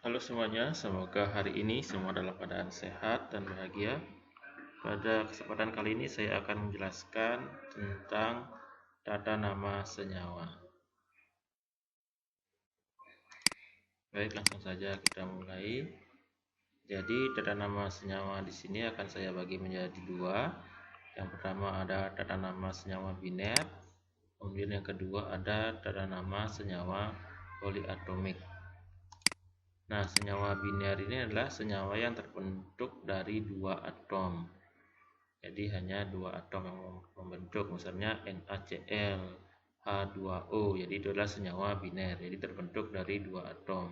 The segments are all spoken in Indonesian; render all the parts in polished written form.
Halo semuanya, semoga hari ini semua dalam keadaan sehat dan bahagia. Pada kesempatan kali ini saya akan menjelaskan tentang tata nama senyawa. Baik, langsung saja kita mulai. Jadi tata nama senyawa di sini akan saya bagi menjadi dua. Yang pertama ada tata nama senyawa biner, kemudian yang kedua ada tata nama senyawa poliatomik. Nah, senyawa biner ini adalah senyawa yang terbentuk dari dua atom. Jadi hanya dua atom yang membentuk, misalnya NaCl, H2O. Jadi itu adalah senyawa biner. Jadi terbentuk dari dua atom.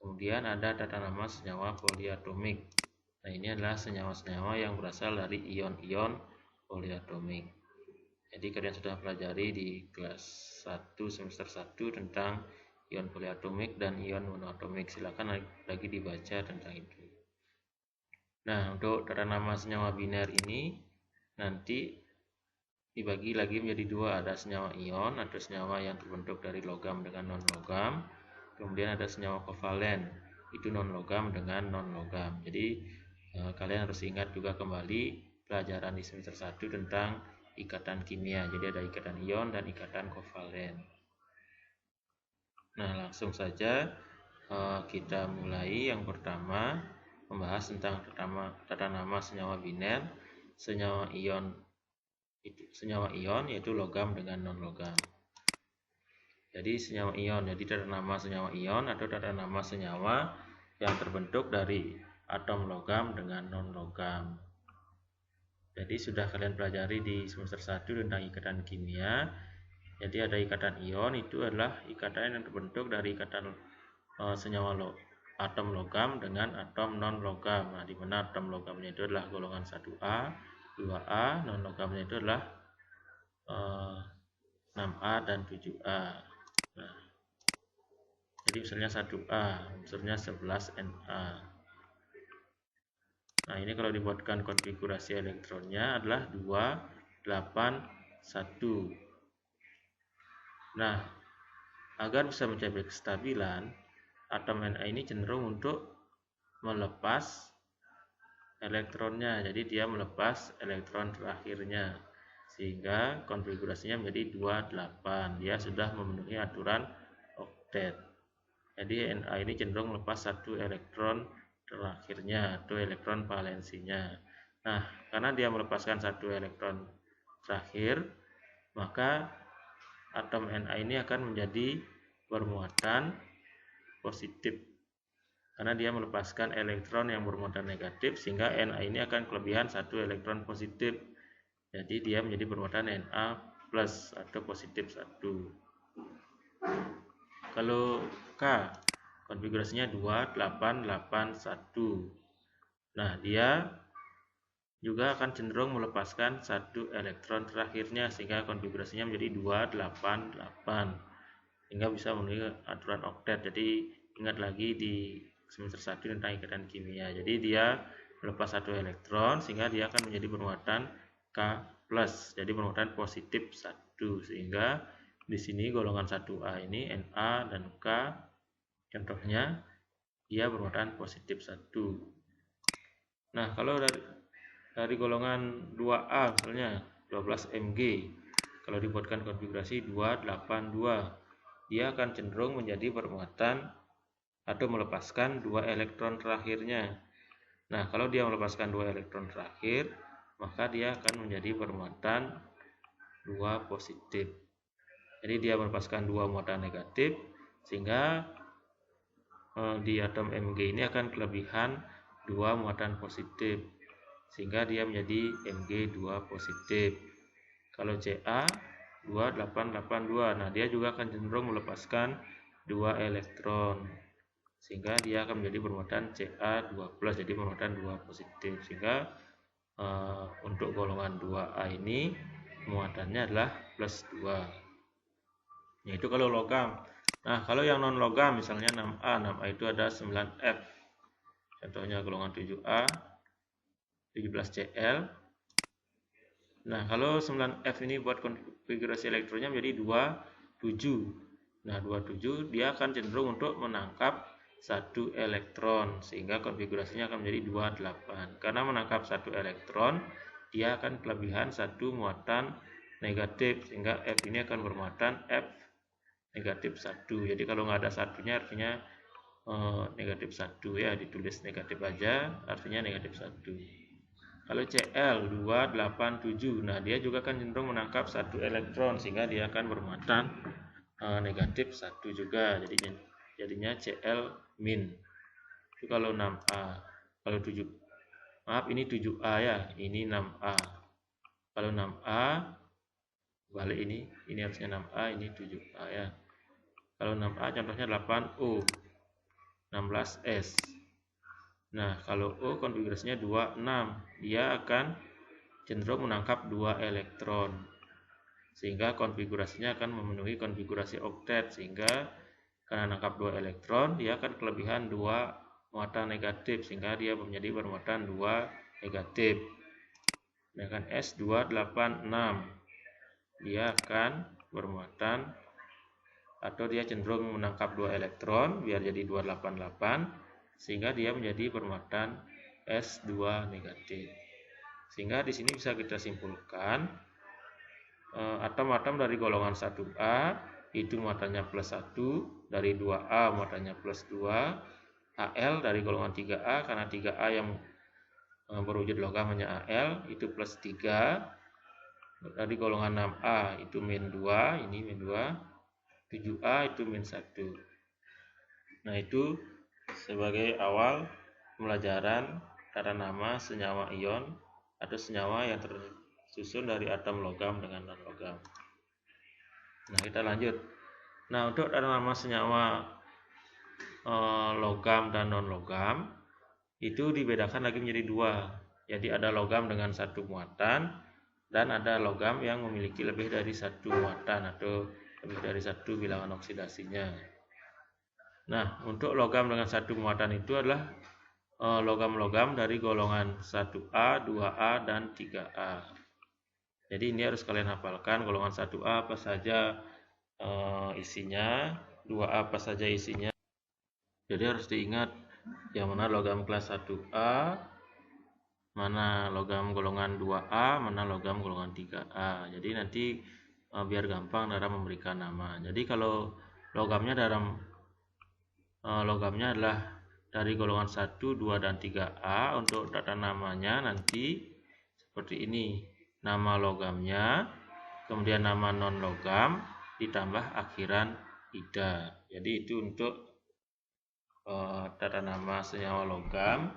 Kemudian ada tata nama senyawa poliatomik. Nah, ini adalah senyawa-senyawa yang berasal dari ion-ion poliatomik. Jadi kalian sudah pelajari di kelas 1 semester 1 tentang ion poliatomik dan ion monoatomik. Silakan lagi dibaca tentang itu. Nah, untuk tata nama senyawa biner ini nanti dibagi lagi menjadi dua, ada senyawa ion atau senyawa yang terbentuk dari logam dengan non-logam, kemudian ada senyawa kovalen, itu non-logam dengan non-logam. Jadi kalian harus ingat juga kembali pelajaran di semester 1 tentang ikatan kimia. Jadi ada ikatan ion dan ikatan kovalen. Nah, langsung saja kita mulai. Yang pertama membahas tentang tata nama senyawa biner. Senyawa ion yaitu logam dengan non-logam. Jadi senyawa ion, jadi tata nama senyawa ion atau tata nama senyawa yang terbentuk dari atom logam dengan non-logam. Jadi sudah kalian pelajari di semester 1 tentang ikatan kimia. Jadi ada ikatan ion, itu adalah ikatan yang terbentuk dari ikatan senyawa atom logam dengan atom non-logam. Nah, di mana atom logamnya itu adalah golongan 1A, 2A, non-logamnya itu adalah 6A dan 7A. Nah, jadi misalnya 1A, unsurnya 11Na. Nah, ini kalau dibuatkan konfigurasi elektronnya adalah 2, 8, 1. Nah, agar bisa mencapai kestabilan, atom Na ini cenderung untuk melepas elektronnya. Jadi dia melepas elektron terakhirnya, sehingga konfigurasinya menjadi 28. Dia sudah memenuhi aturan oktet. Jadi Na ini cenderung melepas satu elektron terakhirnya atau elektron valensinya. Nah, karena dia melepaskan satu elektron terakhir, maka atom Na ini akan menjadi bermuatan positif karena dia melepaskan elektron yang bermuatan negatif, sehingga Na ini akan kelebihan satu elektron positif. Jadi dia menjadi bermuatan Na plus atau positif 1. Kalau K konfigurasinya 2, 8, 8, 1. Nah, dia juga akan cenderung melepaskan satu elektron terakhirnya, sehingga konfigurasinya menjadi 2, 8, 8, sehingga bisa memenuhi aturan oktet. Jadi ingat lagi di semester 1 tentang ikatan kimia. Jadi dia melepas satu elektron, sehingga dia akan menjadi bermuatan K+, jadi bermuatan positif 1, sehingga di sini golongan 1A ini Na dan K, contohnya dia bermuatan positif 1. Nah, kalau dari golongan 2A misalnya 12 Mg, kalau dibuatkan konfigurasi 282, dia akan cenderung menjadi bermuatan atau melepaskan 2 elektron terakhirnya. Nah, kalau dia melepaskan 2 elektron terakhir, maka dia akan menjadi bermuatan 2 positif. Jadi dia melepaskan 2 muatan negatif, sehingga di atom Mg ini akan kelebihan 2 muatan positif, sehingga dia menjadi Mg2 positif. Kalau Ca 2882, nah dia juga akan cenderung melepaskan 2 elektron, sehingga dia akan menjadi bermuatan Ca2+, jadi bermuatan 2 positif. Sehingga untuk golongan 2A ini muatannya adalah plus 2. Yaitu kalau logam. Nah, kalau yang non logam misalnya 6A, 6A itu ada 9F. Contohnya golongan 7A, 17Cl. Nah, kalau 9F ini buat konfigurasi elektronnya menjadi 27. Nah, 27 dia akan cenderung untuk menangkap 1 elektron, sehingga konfigurasinya akan menjadi 28. Karena menangkap 1 elektron, dia akan kelebihan 1 muatan negatif, sehingga F ini akan bermuatan F negatif 1. Jadi kalau nggak ada satunya artinya negatif 1 ya, ditulis negatif aja, artinya negatif 1. Kalau Cl 287, nah dia juga kan cenderung menangkap 1 elektron, sehingga dia akan bermuatan negatif 1 juga, jadinya Cl min. Itu kalau 6A. Kalau 7, maaf ini 7A ya, ini 6A. Kalau 6A balik, ini harusnya 6A, ini 7A ya. Kalau 6A contohnya 8O, 16S. Nah, kalau O konfigurasinya 26, dia akan cenderung menangkap 2 elektron, sehingga konfigurasinya akan memenuhi konfigurasi oktet, sehingga karena menangkap 2 elektron, dia akan kelebihan 2 muatan negatif, sehingga dia menjadi bermuatan 2 negatif. Sedangkan S286, dia akan bermuatan atau dia cenderung menangkap 2 elektron biar jadi 288, sehingga dia menjadi bermuatan S2 negatif. Sehingga di sini bisa kita simpulkan atom-atom dari golongan 1A itu muatannya plus 1, dari 2A muatannya plus 2, Al dari golongan 3A karena 3A yang berwujud logam hanya Al itu plus 3, dari golongan 6A itu min 2, ini min 2, 7A itu min 1. Nah, itu sebagai awal pembelajaran tata nama senyawa ion atau senyawa yang tersusun dari atom logam dengan non logam. Nah, kita lanjut. Nah, untuk tata nama senyawa logam dan non logam itu dibedakan lagi menjadi 2. Jadi ada logam dengan 1 muatan dan ada logam yang memiliki lebih dari 1 muatan atau lebih dari 1 bilangan oksidasinya. Nah, untuk logam dengan 1 muatan itu adalah logam-logam dari golongan 1A, 2A, dan 3A. Jadi ini harus kalian hafalkan golongan 1A apa saja isinya, 2A apa saja isinya. Jadi harus diingat yang mana logam kelas 1A, mana logam golongan 2A, mana logam golongan 3A. Jadi nanti biar gampang dalam memberikan nama. Jadi kalau logamnya adalah dari golongan 1, 2, dan 3A, untuk tata namanya nanti seperti ini. Nama logamnya, kemudian nama non logam, ditambah akhiran ida. Jadi itu untuk tata nama senyawa logam,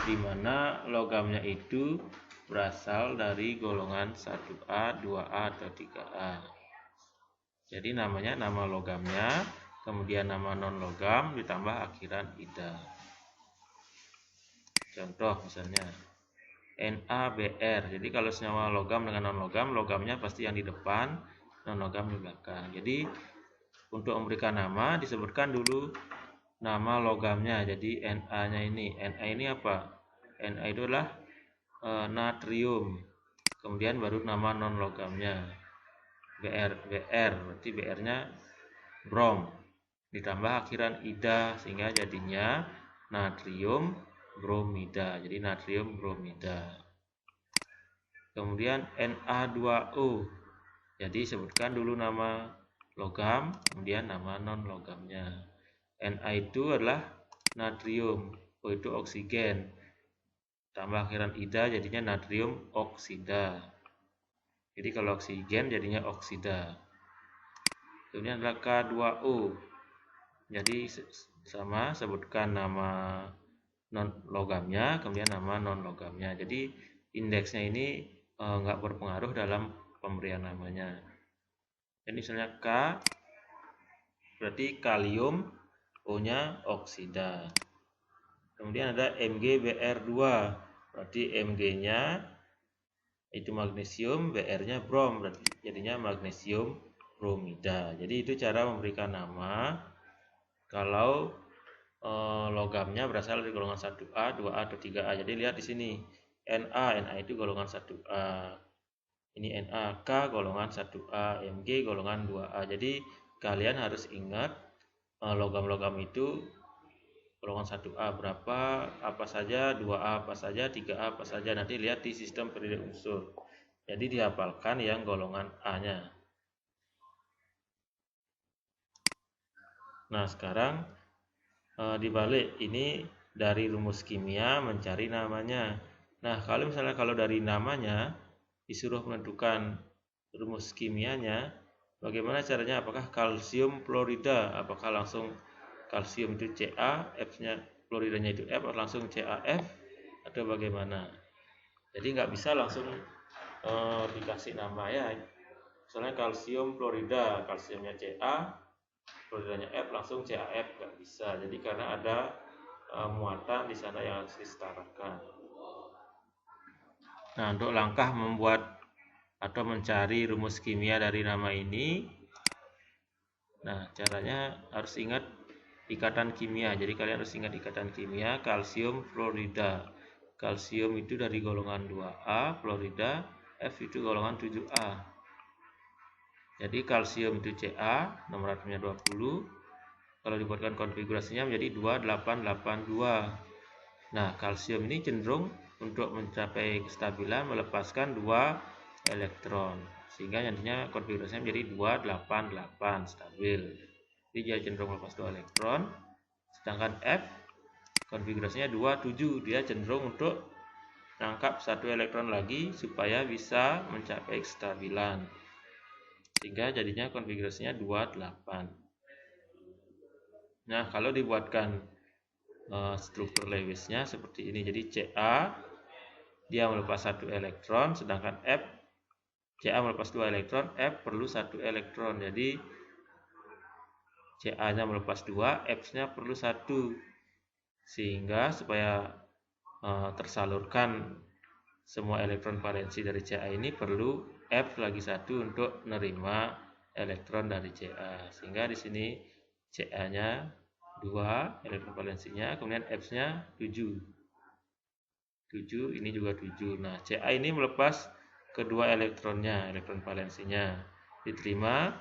di mana logamnya itu berasal dari golongan 1A, 2A, atau 3A. Jadi namanya nama logamnya, kemudian nama non logam ditambah akhiran ida. Contoh misalnya NaBr. Jadi kalau senyawa logam dengan non logam, logamnya pasti yang di depan, non logam di belakang. Jadi untuk memberikan nama disebutkan dulu nama logamnya. Jadi Na-nya ini, Na ini apa? Na itu adalah natrium. Kemudian baru nama non logamnya. Br berarti Br-nya brom, ditambah akhiran ida sehingga jadinya natrium bromida. Jadi natrium bromida. Kemudian Na2O. Jadi sebutkan dulu nama logam, kemudian nama non logamnya. Na itu adalah natrium, O itu oksigen. Tambah akhiran ida jadinya natrium oksida. Jadi kalau oksigen jadinya oksida. Kemudian adalah K2O. Jadi sama, sebutkan nama non logamnya, kemudian nama non logamnya. Jadi indeksnya ini nggak berpengaruh dalam pemberian namanya. Jadi misalnya K berarti kalium, O-nya oksida. Kemudian ada MgBr2, berarti Mg-nya itu magnesium, Br-nya brom, berarti jadinya magnesium bromida. Jadi itu cara memberikan nama kalau logamnya berasal dari golongan 1A, 2A, atau 3A. Jadi lihat di sini Na itu golongan 1A. Ini Na, K golongan 1A, Mg golongan 2A. Jadi kalian harus ingat logam-logam itu golongan 1A berapa, apa saja, 2A apa saja, 3A apa saja. Nanti lihat di sistem periode unsur. Jadi dihafalkan yang golongan A-nya. Nah, sekarang dibalik, ini dari rumus kimia mencari namanya. Nah, kalau misalnya dari namanya disuruh menentukan rumus kimianya, bagaimana caranya? Apakah kalsium fluorida? Apakah langsung kalsium itu Ca, F-nya fluoridanya itu F, atau langsung CaF, atau bagaimana? Jadi nggak bisa langsung dikasih nama ya. Misalnya kalsium fluorida, kalsiumnya Ca, fluoridanya F, langsung CaF, nggak bisa. Jadi karena ada muatan di sana yang harus disetarakan. Nah, untuk langkah membuat atau mencari rumus kimia dari nama ini, nah caranya harus ingat ikatan kimia. Jadi kalian harus ingat ikatan kimia kalsium fluorida. Kalsium itu dari golongan 2A, fluorida F itu golongan 7A. Jadi kalsium itu Ca, nomor atomnya 20. Kalau dibuatkan konfigurasinya menjadi 2882. Nah, kalsium ini cenderung untuk mencapai kestabilan melepaskan 2 elektron, sehingga nantinya konfigurasinya menjadi 288 stabil. Jadi dia cenderung melepas 2 elektron. Sedangkan F konfigurasinya 27, dia cenderung untuk nangkap 1 elektron lagi supaya bisa mencapai kestabilan, sehingga jadinya konfigurasinya 28. Nah, kalau dibuatkan struktur Lewisnya seperti ini. Jadi Ca dia melepas 1 elektron, sedangkan F Ca melepas 2 elektron, F perlu 1 elektron. Jadi Ca-nya melepas 2, F-nya perlu 1. Sehingga supaya tersalurkan semua elektron valensi dari Ca ini perlu F lagi 1 untuk menerima elektron dari Ca. Sehingga di sini Ca-nya 2 elektron valensinya, kemudian F-nya 7. 7, ini juga 7. Nah, Ca ini melepas kedua elektronnya, elektron valensinya. Diterima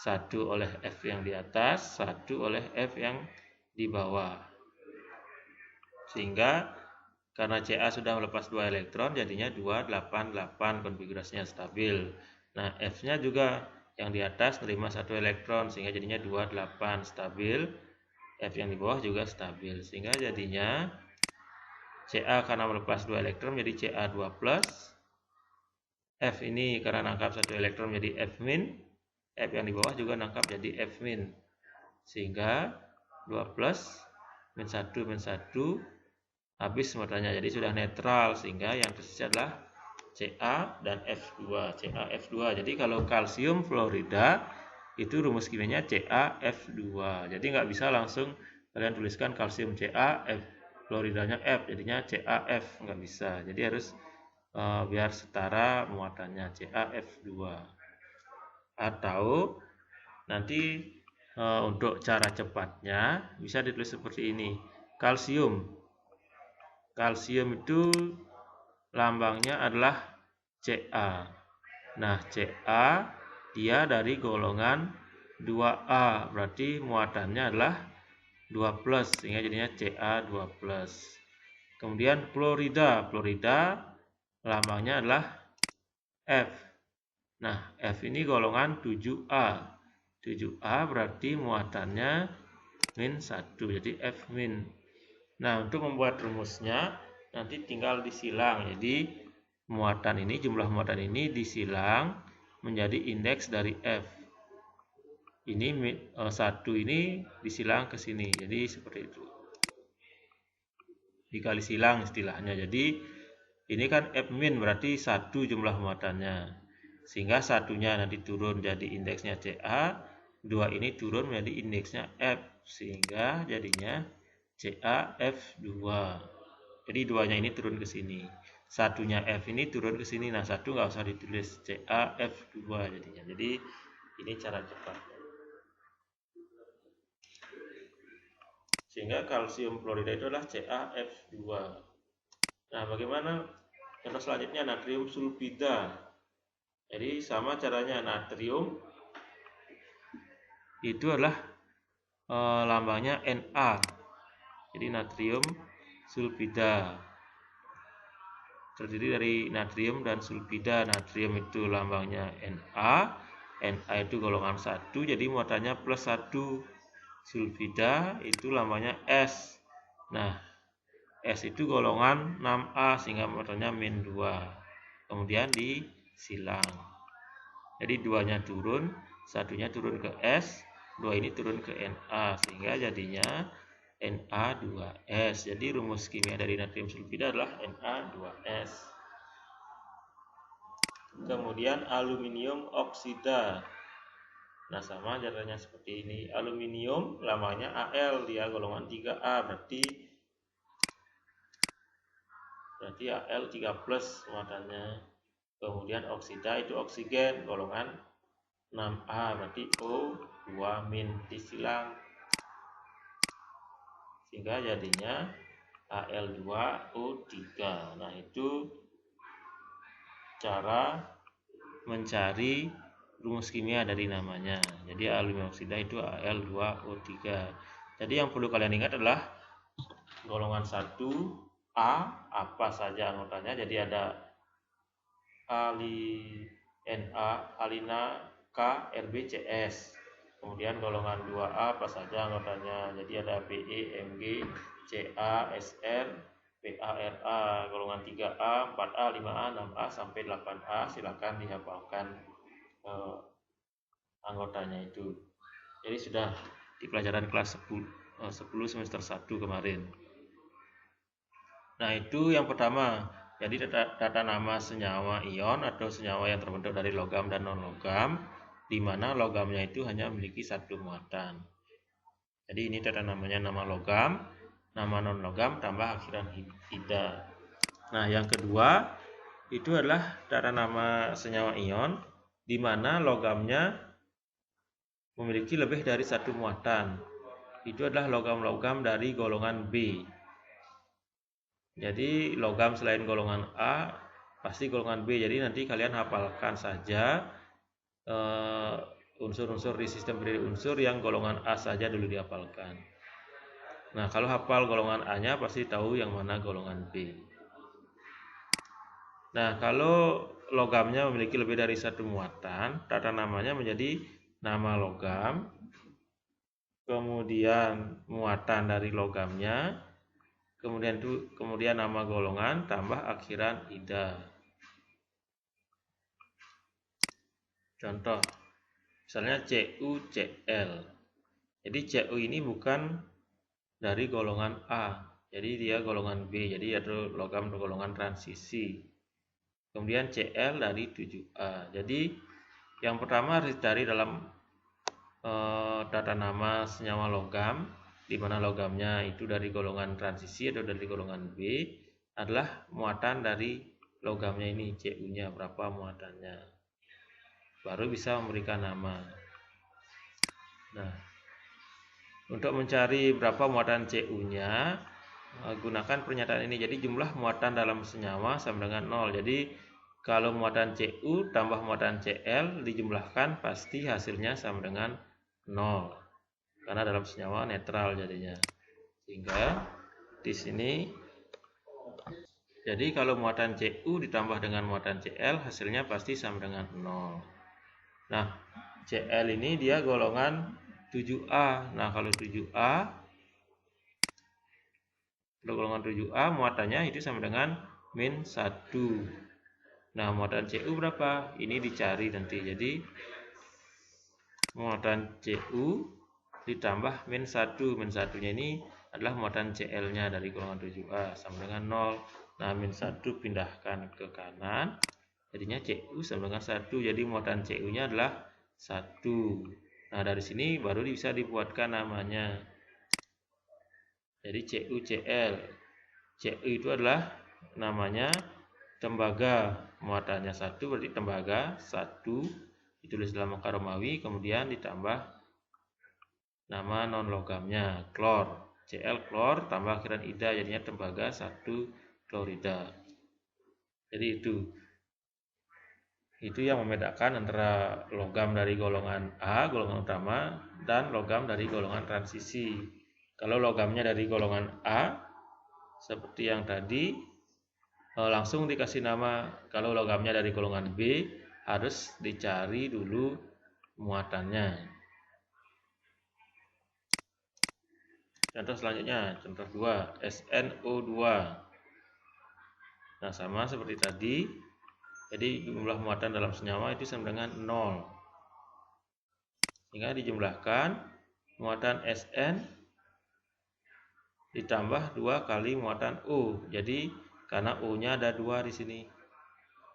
1 oleh F yang di atas, 1 oleh F yang di bawah. Sehingga karena Ca sudah melepas 2 elektron, jadinya 288, konfigurasinya stabil. Nah, F-nya juga yang di atas menerima 1 elektron, sehingga jadinya 28, stabil. F yang di bawah juga stabil, sehingga jadinya Ca karena melepas 2 elektron menjadi Ca2+. F ini karena nangkap 1 elektron menjadi F-. F yang di bawah juga nangkap jadi F-. Sehingga 2+, min 1, min 1, habis matanya. Jadi sudah netral, sehingga yang tersisa adalah Ca dan F2. CaF2. Jadi kalau kalsium fluorida itu rumus kimianya CaF2. Jadi nggak bisa langsung kalian tuliskan kalsium Ca, fluoridanya F, jadinya CaF, nggak bisa. Jadi harus biar setara muatannya, CaF2. Atau nanti untuk cara cepatnya bisa ditulis seperti ini. Kalsium itu lambangnya adalah Ca. Nah, Ca dia dari golongan 2A, berarti muatannya adalah 2+, sehingga jadinya Ca2+. Kemudian fluorida lambangnya adalah F. Nah, F ini golongan 7A. 7A berarti muatannya min 1, jadi F-. Nah, untuk membuat rumusnya nanti tinggal disilang. Jadi muatan ini, jumlah muatan ini disilang menjadi indeks dari F. Ini 1 ini disilang ke sini. Jadi seperti itu. Dikali silang istilahnya. Jadi ini kan F- berarti 1 jumlah muatannya. Sehingga satunya nanti turun jadi indeksnya Ca, 2 ini turun menjadi indeksnya F, sehingga jadinya CaF2. Jadi 2-nya ini turun ke sini. Satunya F ini turun ke sini. Nah, 1 nggak usah ditulis, CaF2 jadinya. Jadi ini cara cepatnya. Sehingga kalsium fluorida itu adalah CaF2. Nah, bagaimana contoh selanjutnya natrium sulfida. Jadi sama caranya, natrium itu adalah lambangnya Na. Jadi natrium sulfida terdiri dari natrium dan sulfida. Natrium itu lambangnya Na, Na itu golongan 1, jadi muatannya plus 1. Sulfida itu lambangnya S. Nah, S itu golongan 6A sehingga muatannya min 2. Kemudian disilang. Jadi 2-nya turun, 1-nya turun ke S, 2 ini turun ke Na sehingga jadinya Na2S. Jadi rumus kimia dari natrium sulfida adalah Na2S. Kemudian aluminium oksida. Nah, sama caranya seperti ini. Aluminium lambangnya Al, dia golongan 3A, berarti Al 3+ muatannya. Kemudian oksida itu oksigen golongan 6A, berarti O2- disilang sehingga jadinya Al2O3. Nah, itu cara mencari rumus kimia dari namanya. Jadi aluminium oksida itu Al2O3. Jadi yang perlu kalian ingat adalah golongan 1A apa saja anggotanya. Jadi ada Na, alina, K, Rb, Cs. Kemudian golongan 2A apa saja anggotanya. Jadi ada Be, Mg, Ca, Sr, Pa, Ra. Golongan 3A, 4A, 5A, 6A sampai 8A. Silakan dihafalkan anggotanya itu. Jadi sudah di pelajaran kelas 10 semester 1 kemarin. Nah, itu yang pertama. Jadi tata nama senyawa ion atau senyawa yang terbentuk dari logam dan non-logam, di mana logamnya itu hanya memiliki satu muatan. Jadi ini tata namanya nama logam, nama non-logam tambah akhiran ida. Nah, yang kedua itu adalah tata nama senyawa ion, di mana logamnya memiliki lebih dari satu muatan. Itu adalah logam-logam dari golongan B. Jadi logam selain golongan A pasti golongan B. Jadi nanti kalian hafalkan saja unsur-unsur di sistem berdiri unsur yang golongan A saja dulu dihafalkan. Nah, kalau hafal golongan A-nya pasti tahu yang mana golongan B. Nah, kalau logamnya memiliki lebih dari satu muatan, tata namanya menjadi nama logam, kemudian muatan dari logamnya, kemudian nama golongan tambah akhiran ida. Contoh, misalnya CuCl. Jadi Cu ini bukan dari golongan A, jadi dia golongan B, jadi ada logam golongan transisi. Kemudian Cl dari 7A. Jadi yang pertama harus dicari dalam tata nama senyawa logam, di mana logamnya itu dari golongan transisi atau dari golongan B, adalah muatan dari logamnya ini, Cu-nya berapa muatannya. Baru bisa memberikan nama. Nah, untuk mencari berapa muatan Cu-nya, gunakan pernyataan ini. Jadi jumlah muatan dalam senyawa sama dengan 0. Jadi kalau muatan Cu tambah muatan Cl dijumlahkan pasti hasilnya sama dengan 0. Karena dalam senyawa netral jadinya. Sehingga di sini jadi kalau muatan Cu ditambah dengan muatan Cl hasilnya pasti sama dengan 0. Nah, Cl ini dia golongan 7A. Nah, kalau 7A golongan 7A muatannya itu sama dengan min 1. Nah, muatan Cu berapa? Ini dicari nanti. Jadi muatan Cu ditambah min 1. Min 1-nya ini adalah muatan Cl-nya dari golongan 7A sama dengan 0. Nah, min 1 pindahkan ke kanan. Jadinya Cu sama dengan 1. Jadi muatan Cu-nya adalah 1. Nah, dari sini baru bisa dibuatkan namanya. Jadi CuCl. Cu itu adalah namanya tembaga. Muatannya 1 berarti tembaga 1 ditulis dalam angka Romawi, kemudian ditambah nama non logamnya klor. Cl klor tambah akhiran ida jadinya tembaga 1 klorida. Jadi itu yang membedakan antara logam dari golongan A, golongan utama, dan logam dari golongan transisi. Kalau logamnya dari golongan A, seperti yang tadi, langsung dikasih nama. Kalau logamnya dari golongan B, harus dicari dulu muatannya. Contoh selanjutnya, contoh 2, SnO2. Nah, sama seperti tadi. Jadi jumlah muatan dalam senyawa itu sama dengan 0. Sehingga dijumlahkan muatan Sn ditambah 2 kali muatan O. Jadi karena O-nya ada 2 di sini.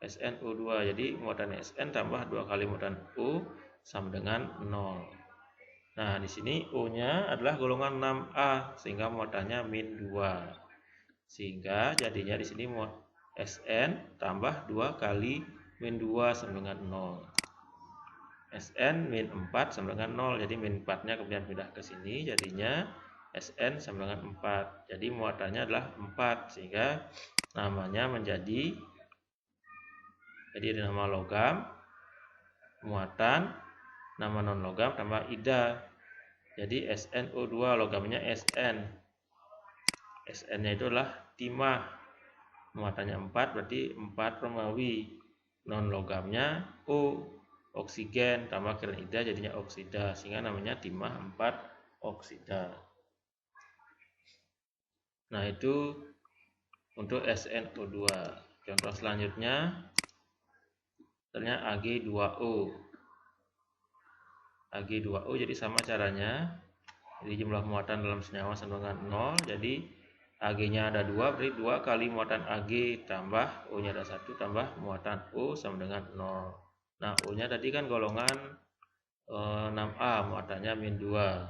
SnO2. Jadi muatan Sn tambah 2 kali muatan O sama dengan 0. Nah, di sini O-nya adalah golongan 6A sehingga muatannya min 2. Sehingga jadinya di sini Sn tambah 2 kali min 2 sama dengan 0. Sn min 4 sama dengan 0. Jadi min 4-nya kemudian pindah ke sini, jadinya Sn sama dengan 4. Jadi muatannya adalah 4 sehingga namanya menjadi ada nama logam, muatan, nama non logam tambah ida. Jadi SnO2 logamnya Sn. Sn-nya itu adalah timah. Muatannya 4 berarti 4 Romawi. Non logamnya O, oksigen tambah kiranida jadinya oksida, sehingga namanya timah 4 oksida. Nah, itu untuk SnO2. Contoh selanjutnya ternyata Ag2O. Ag2O jadi sama caranya. Jadi jumlah muatan dalam senyawa sama dengan 0. Jadi Ag-nya ada 2, berarti 2 kali muatan Ag tambah O-nya ada 1 tambah muatan O sama dengan 0. Nah, O-nya tadi kan golongan 6A, muatannya min 2.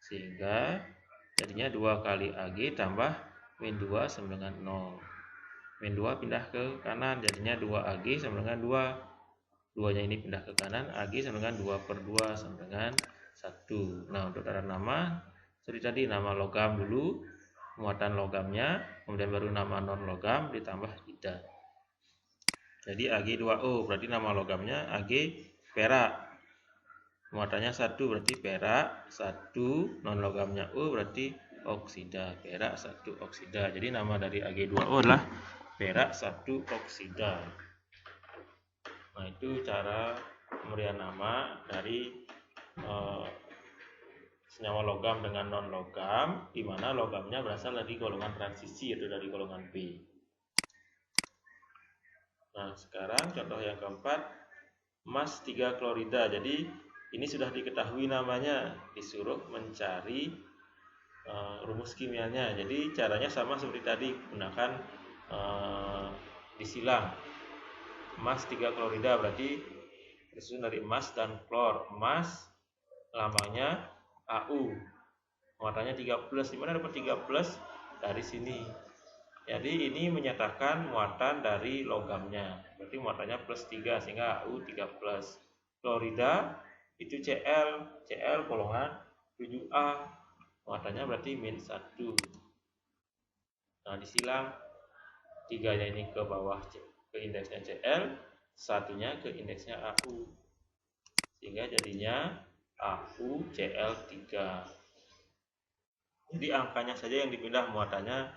Sehingga jadinya 2 kali Ag tambah min 2 sama dengan 0. Min 2 pindah ke kanan, jadinya 2 Ag sama dengan 2. 2-nya ini pindah ke kanan, Ag sama dengan 2/2 sama dengan 1. Nah, untuk tata nama seperti tadi, nama logam dulu, muatan logamnya, kemudian baru nama non logam ditambah ida. Jadi Ag2O berarti nama logamnya Ag perak. Muatannya 1 berarti perak, 1 non logamnya O berarti oksida, perak 1 oksida. Jadi nama dari Ag2O adalah perak 1 oksida. Nah, itu cara pemberian nama dari senyawa logam dengan non logam, di mana logamnya berasal dari golongan transisi atau dari golongan B. Nah, sekarang contoh yang keempat, emas 3 klorida. Jadi ini sudah diketahui namanya, disuruh mencari rumus kimianya. Jadi caranya sama seperti tadi, gunakan disilang. Emas 3 klorida berarti disusun dari emas dan klor. Emas lambangnya AU, muatannya 3+. Dimana dapat 3+? Dari sini. Jadi ini menyatakan muatan dari logamnya. Berarti muatannya +3 sehingga AU 3+. Klorida itu Cl golongan 7A. Muatannya berarti -1. Nah, disilang 3-nya ini ke bawah ke indeksnya Cl, 1-nya ke indeksnya AU. Sehingga jadinya AU Cl3. Jadi angkanya saja yang dipindah, muatannya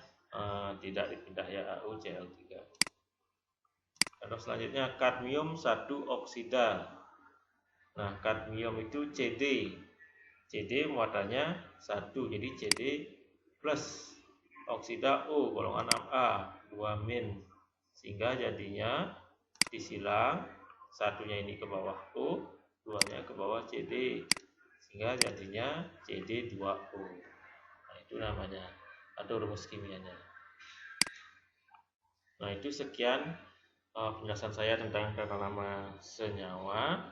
tidak dipindah ya, AU Cl3. Contoh selanjutnya kadmium 1 oksida. Nah, kadmium itu Cd. Cd muatannya 1, jadi Cd plus. Oksida O golongan 6A 2 min, sehingga jadinya disilang 1-nya ini ke bawah O, 2-nya ke bawah Cd, sehingga jadinya Cd2O. Nah, itu namanya atau rumus kimianya. Nah, itu sekian penjelasan saya tentang tata nama senyawa.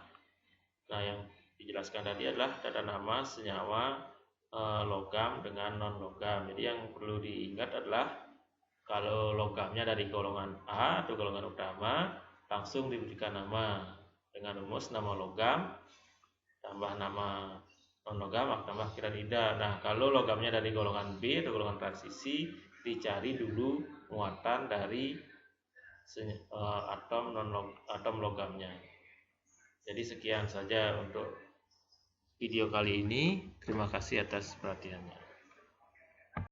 Nah, yang dijelaskan tadi adalah tata nama senyawa logam dengan non logam. Jadi yang perlu diingat adalah kalau logamnya dari golongan A atau golongan utama, langsung diberikan nama dengan rumus nama logam tambah nama non logam tambah kiranida. Nah, kalau logamnya dari golongan B atau golongan transisi, dicari dulu muatan dari atom logamnya. Jadi sekian saja untuk video kali ini. Terima kasih atas perhatiannya.